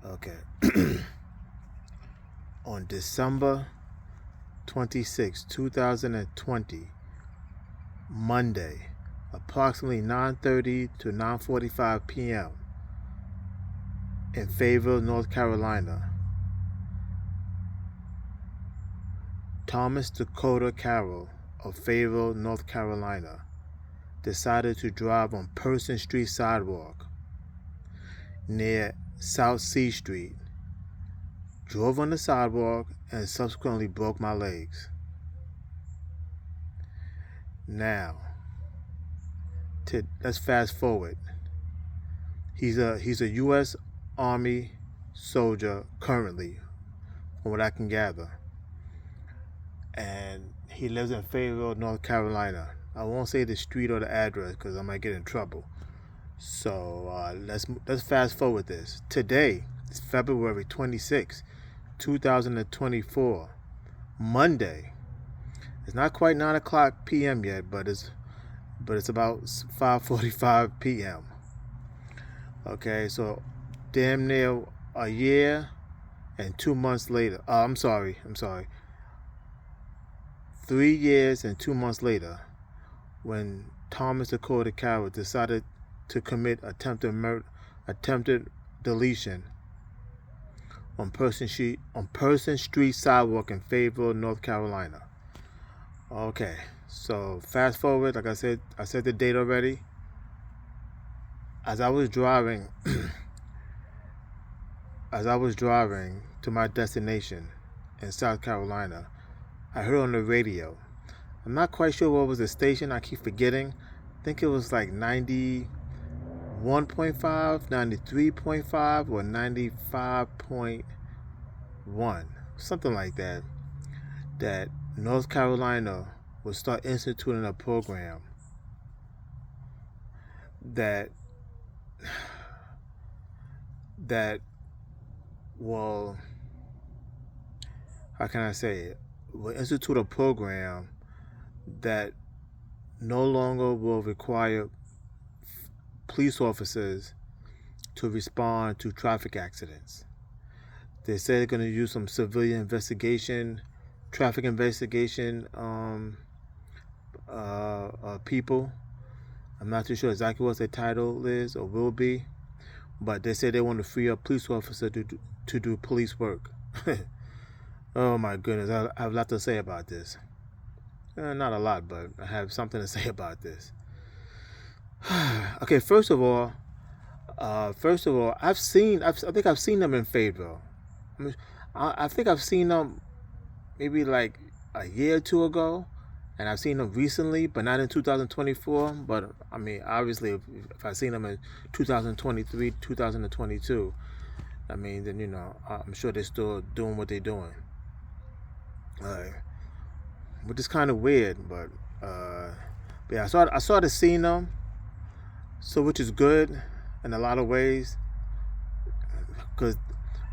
Okay. On December 26, 2020, Monday, approximately 9:30 to 9:45 p.m. in Fayetteville, North Carolina, Thomas Dakota Carroll of Fayetteville, North Carolina, decided to drive on Person Street sidewalk near South C Street, drove on the sidewalk, and subsequently broke my legs. Now, let's fast forward. He's a U.S. Army soldier currently, from what I can gather, and he lives in Fayetteville, North Carolina. I won't say the street or the address because I might get in trouble. So let's fast forward this. Today is February 26, 2024, Monday. It's not quite 9 o'clock p.m. yet, but it's about 5:45 p.m. Okay, so damn near a year and 2 months later. I'm sorry. 3 years and 2 months later, when Thomas Dakota Carroll decided to commit attempted deletion on Person Street sidewalk in Fayetteville, North Carolina. Okay, so fast forward. Like I said the date already. As I was driving to my destination in South Carolina, I heard on the radio. I'm not quite sure what was the station. I keep forgetting. I think it was like 91.5, 93.5, or 95.1, something like that. That North Carolina will start instituting a program that will, how can I say it? Will institute a program that no longer will require police officers to respond to traffic accidents. They say they're going to use some civilian investigation, traffic investigation people. I'm not too sure exactly what their title is or will be, but they say they want to free up police officers to do police work. Oh my goodness, I have a lot to say about this. Not a lot, but I have something to say about this. Okay, first of all, I think I've seen them in Fayetteville. I think I've seen them maybe like a year or two ago, and I've seen them recently, but not in 2024. But I mean, obviously, if I've seen them in 2023, 2022, I mean, then I'm sure they're still doing what they're doing. Which is kind of weird, but yeah, I started seeing them, so which is good in a lot of ways, because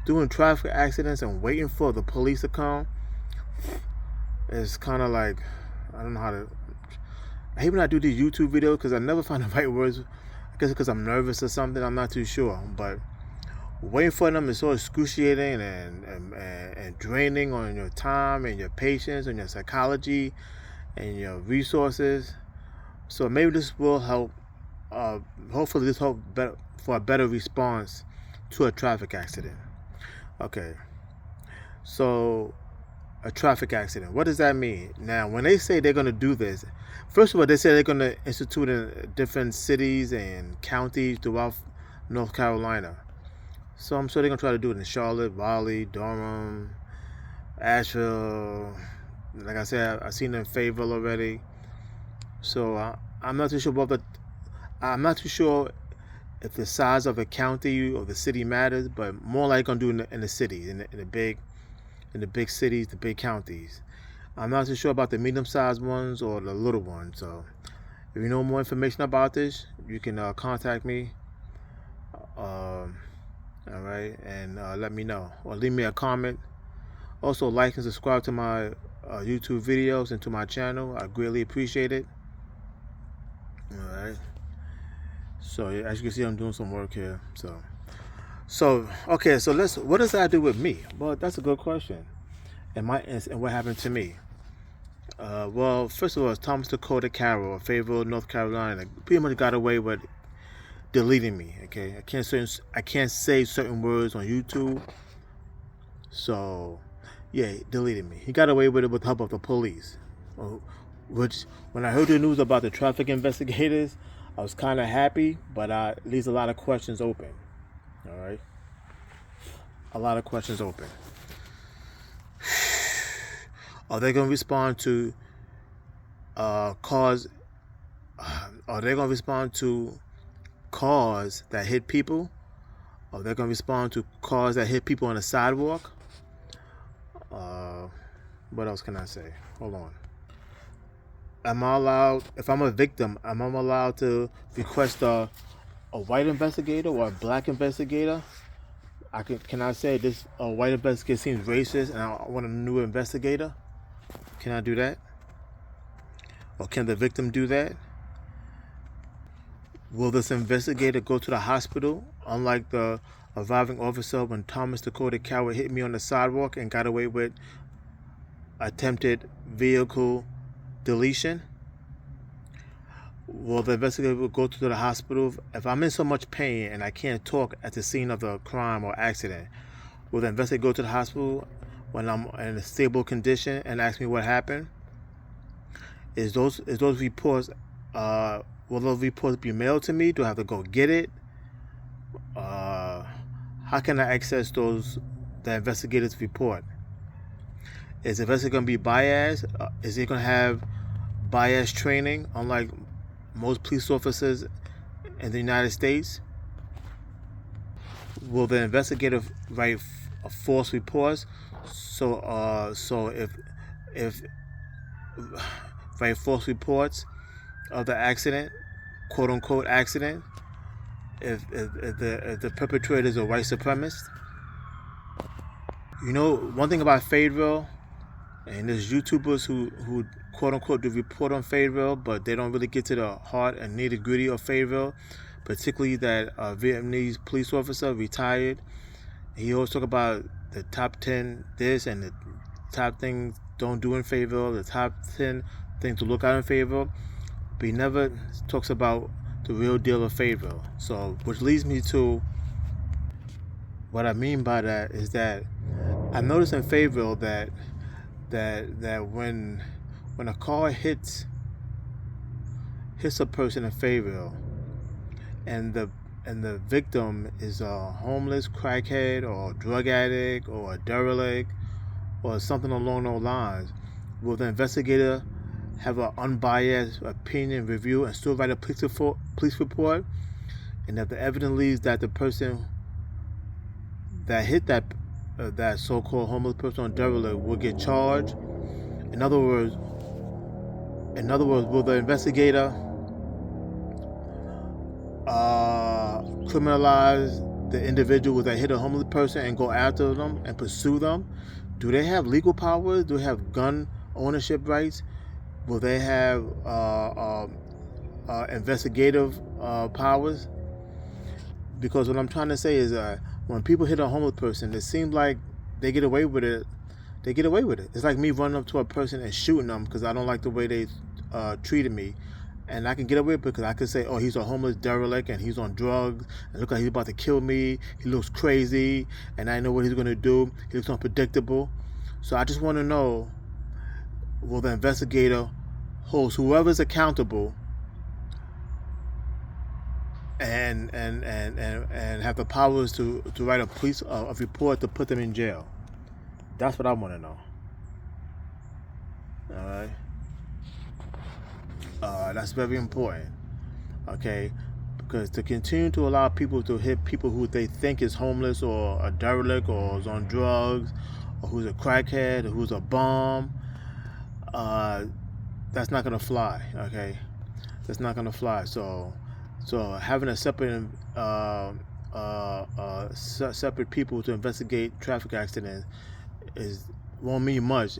doing traffic accidents and waiting for the police to come is kind of like, I don't know how to. I hate when I do these YouTube videos because I never find the right words. I guess because I'm nervous or something. I'm not too sure, but waiting for them is so excruciating and draining on your time and your patience and your psychology and your resources. So maybe this will help. Hopefully this helps for a better response to a traffic accident. Okay, so a traffic accident. What does that mean? Now, when they say they're going to do this, first of all, they say they're going to institute in different cities and counties throughout North Carolina. So I'm sure they're going to try to do it in Charlotte, Raleigh, Durham, Asheville. Like I said, I've seen it in Fayetteville already. So I'm not too sure if the size of a county or the city matters, but more like going to do in the cities, in the big cities, the big counties. I'm not too sure about the medium-sized ones or the little ones. So if you know more information about this, you can contact me. All right, and let me know, or leave me a comment. Also, like and subscribe to my YouTube videos and to my channel. I greatly appreciate it. All right. So as you can see, I'm doing some work here. So So okay, so what does that do with me? Well, that's a good question. And what happened to me? Well, first of all, it's Thomas Dakota Carroll of Fayetteville, North Carolina. Pretty much got away with deleting me. Okay, I can't say certain words on YouTube. So, yeah, he deleted me. He got away with it with the help of the police. Uh, Which, when I heard the news about the traffic investigators, I was kind of happy, but it leaves a lot of questions open. All right, a lot of questions open. Are they going to respond to cars? Are they going to respond to cars that hit people? Are they going to respond to cars that hit people on the sidewalk? What else can I say? Hold on. Am I allowed, if I'm a victim, am I allowed to request a white investigator or a black investigator? Can I say this a white investigator seems racist and I want a new investigator? Can I do that? Or can the victim do that? Will this investigator go to the hospital, unlike the surviving officer when Thomas Dakota Carroll hit me on the sidewalk and got away with attempted vehicle deletion? Will the investigator go to the hospital if I'm in so much pain and I can't talk at the scene of the crime or accident? Will the investigator go to the hospital when I'm in a stable condition and ask me what happened? Is those reports will those reports be mailed to me? Do I have to go get it? How can I access the investigator's report? Is the investigator going to be biased? Is he going to have bias training, unlike most police officers in the United States? Will the investigator write false reports? So if write false reports of the accident, quote unquote accident, if the perpetrator is a white supremacist? You know, one thing about Fayetteville, and there's YouTubers who quote unquote do report on Fayetteville, but they don't really get to the heart and nitty gritty of Fayetteville, particularly that Vietnamese police officer retired. He always talk about the top 10 this and the top things don't do in Fayetteville, the top 10 things to look out in Fayetteville, but he never talks about the real deal of Fayetteville. So, which leads me to what I mean by that is that I noticed in Fayetteville that when a car hits a person in Fayetteville and the victim is a homeless crackhead or a drug addict or a derelict or something along those lines, will the investigator have an unbiased opinion review and still write a police report? And if the evidence leads that the person that hit that so-called homeless person or derelict will get charged, in other words, will the investigator criminalize the individual that hit a homeless person and go after them and pursue them? Do they have legal powers? Do they have gun ownership rights? Will they have investigative powers? Because what I'm trying to say is when people hit a homeless person, it seems like they get away with it. It's like me running up to a person and shooting them because I don't like the way they treated me. And I can get away with it because I can say, oh, he's a homeless derelict and he's on drugs and look like he's about to kill me. He looks crazy and I know what he's going to do. He looks unpredictable. So I just want to know, will the investigator hold whoever's accountable and have the powers to write a report to put them in jail? That's what I want to know. All right. That's very important. Okay, because to continue to allow people to hit people who they think is homeless or a derelict or is on drugs or who's a crackhead or who's a bum, that's not gonna fly. Okay, that's not gonna fly. So having a separate separate people to investigate traffic accidents won't mean much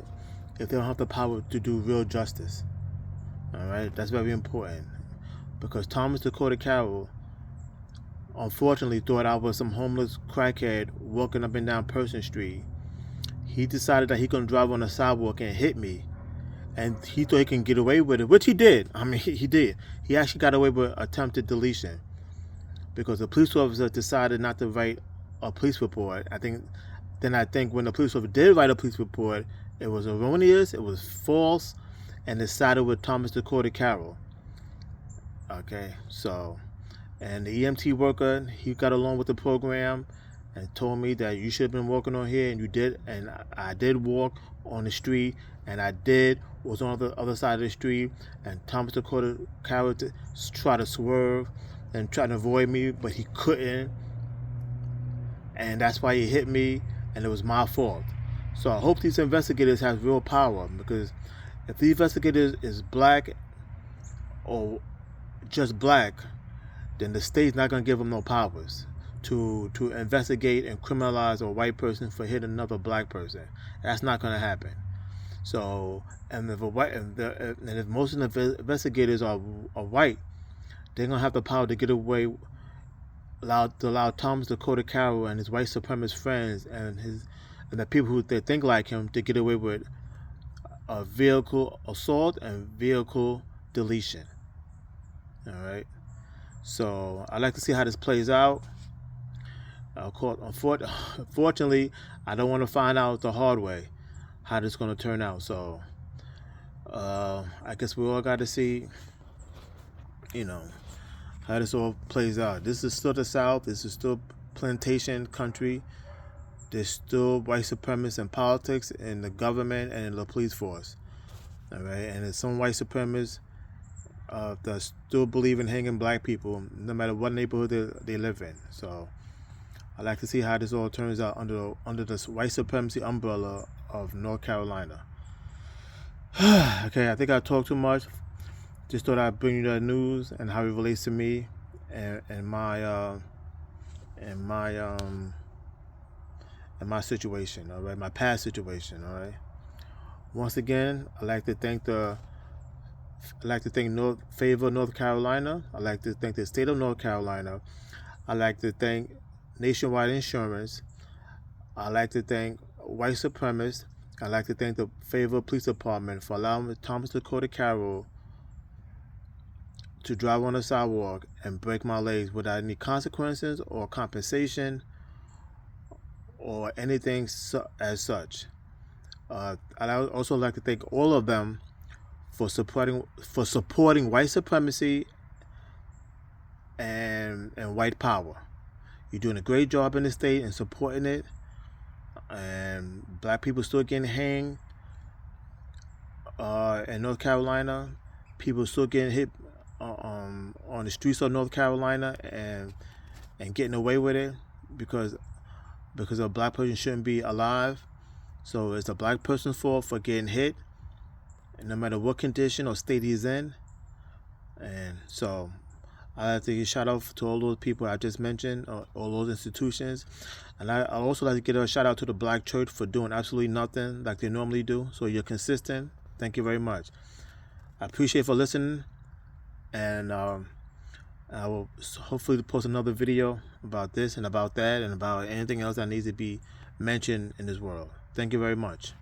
if they don't have the power to do real justice. All right, that's very important because Thomas Dakota Carroll unfortunately thought I was some homeless crackhead walking up and down Person Street. He decided that he could drive on the sidewalk and hit me, and he thought he can get away with it, which he did. I mean, he did. He actually got away with attempted deletion because the police officer decided not to write a police report. I think when the police officer did write a police report, it was erroneous, it was false, and it sided with Thomas Dakota Carroll. Okay, so, and the EMT worker, he got along with the program and told me that you should have been walking on here, and you did, and I did walk on the street, and was on the other side of the street, and Thomas Dakota Carroll tried to swerve and tried to avoid me, but he couldn't, and that's why he hit me, and it was my fault. So I hope these investigators have real power, because if the investigator is black or just black, then the state's not going to give them no powers to investigate and criminalize a white person for hitting another black person. That's not going to happen. So, and if most of the investigators are white, they're going to have the power to get away, allow Thomas Dakota Carroll and his white supremacist friends and the people who they think like him to get away with a vehicle assault and vehicle deletion. All right. So I'd like to see how this plays out. Unfortunately, I don't want to find out the hard way how this is going to turn out. So I guess we all got to see, how this all plays out. This is still the South. This is still plantation country. There's still white supremacists in politics, in the government, and in the police force. All right, and there's some white supremacists that still believe in hanging black people, no matter what neighborhood they live in. So I'd like to see how this all turns out under this white supremacy umbrella of North Carolina. Okay, I think I talked too much. Just thought I'd bring you the news and how it relates to me and my situation. All right, my past situation. All right. Once again, I'd like to thank Fayetteville, North Carolina. I'd like to thank the state of North Carolina. I'd like to thank Nationwide Insurance. I'd like to thank white supremacists. I'd like to thank the Fayetteville Police Department for allowing Thomas Dakota Carroll to drive on the sidewalk and break my legs without any consequences or compensation or anything as such. I'd also like to thank all of them for supporting white supremacy and white power. You're doing a great job in the state and supporting it. And black people still getting hanged in North Carolina. People still getting hit on the streets of North Carolina and getting away with it because a black person shouldn't be alive. So it's a black person's fault for getting hit, and no matter what condition or state he's in. And so I'd like to give a shout out to all those people I just mentioned, all those institutions. And I'd also like to give a shout out to the black church for doing absolutely nothing like they normally do. So you're consistent. Thank you very much. I appreciate for listening. And I will hopefully post another video about this and about that and about anything else that needs to be mentioned in this world. Thank you very much.